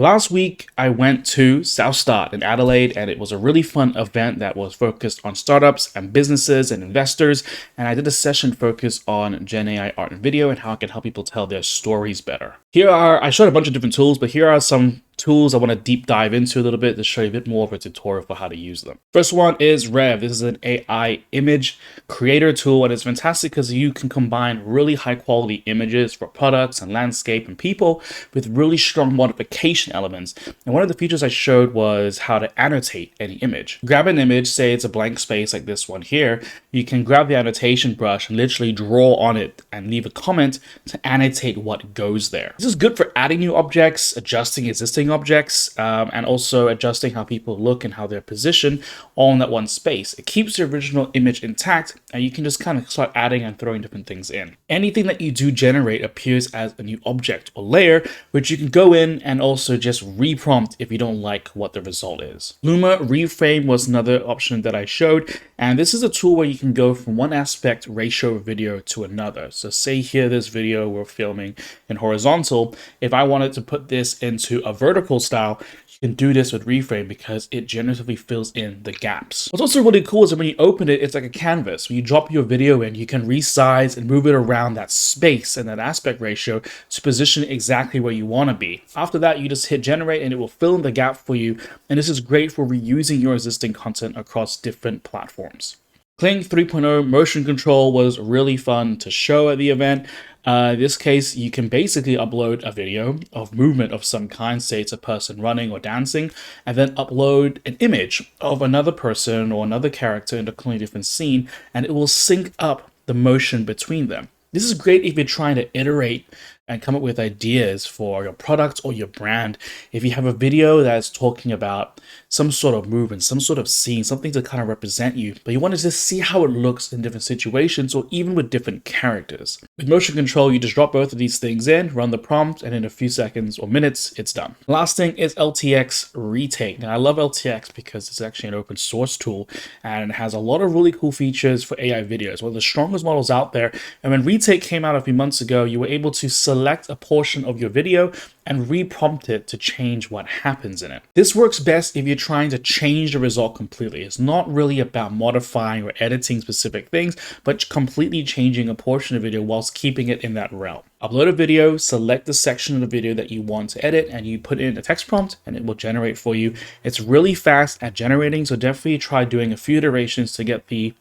Last week, I went to Southstart in Adelaide, and it was a really fun event that was focused on startups and businesses and investors. And I did a session focused on Gen AI art and video and how it can help people tell their stories better. I showed a bunch of different tools, but here are some tools I want to deep dive into a little bit to show you a bit more of a tutorial for how to use them. First one is Rev. This is an AI image creator tool, and it's fantastic because you can combine really high quality images for products and landscape and people with really strong modification elements. And one of the features I showed was how to annotate any image. Grab an image, say it's a blank space like this one here. You can grab the annotation brush and literally draw on it and leave a comment to annotate what goes there. This is good for adding new objects, adjusting existing objects, and also adjusting how people look and how they're positioned all in that one space. It keeps the original image intact, and you can just kind of start adding and throwing different things in. Anything that you do generate appears as a new object or layer, which you can go in and also just reprompt if you don't like what the result is. Luma Reframe was another option that I showed, and this is a tool where you can go from one aspect ratio video to another. So say here this video we're filming in horizontal. If I wanted to put this into a vertical style, you can do this with Reframe because it generatively fills in the gaps. What's also really cool is that when you open it, it's like a canvas. When you drop your video in, you can resize and move it around that space and that aspect ratio to position it exactly where you want to be. After that, you just hit generate and it will fill in the gap for you. And this is great for reusing your existing content across different platforms. Kling 3.0 motion control was really fun to show at the event. In this case, you can basically upload a video of movement of some kind, say it's a person running or dancing, and then upload an image of another person or another character in a completely different scene, and it will sync up the motion between them. This is great if you're trying to iterate and come up with ideas for your product or your brand. If you have a video that's talking about some sort of movement, some sort of scene, something to kind of represent you, but you want to just see how it looks in different situations or even with different characters. With motion control, you just drop both of these things in, run the prompt, and in a few seconds or minutes, it's done. Last thing is LTX Retake. Now, I love LTX because it's actually an open source tool and it has a lot of really cool features for AI videos, one of the strongest models out there. And when Retake came out a few months ago, you were able to select a portion of your video and reprompt it to change what happens in it. This works best if you're trying to change the result completely. It's not really about modifying or editing specific things, but completely changing a portion of the video whilst keeping it in that realm. Upload a video, select the section of the video that you want to edit, and you put in a text prompt and it will generate for you. It's really fast at generating, so definitely try doing a few iterations to get the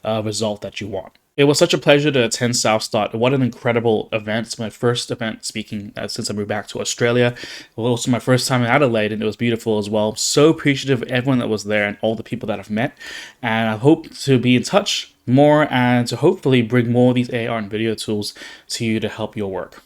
result that you want. It was such a pleasure to attend Southstart. What an incredible event. It's my first event speaking since I moved back to Australia. It was also my first time in Adelaide, and it was beautiful as well. So appreciative of everyone that was there and all the people that I've met. And I hope to be in touch more and to hopefully bring more of these AR and video tools to you to help your work.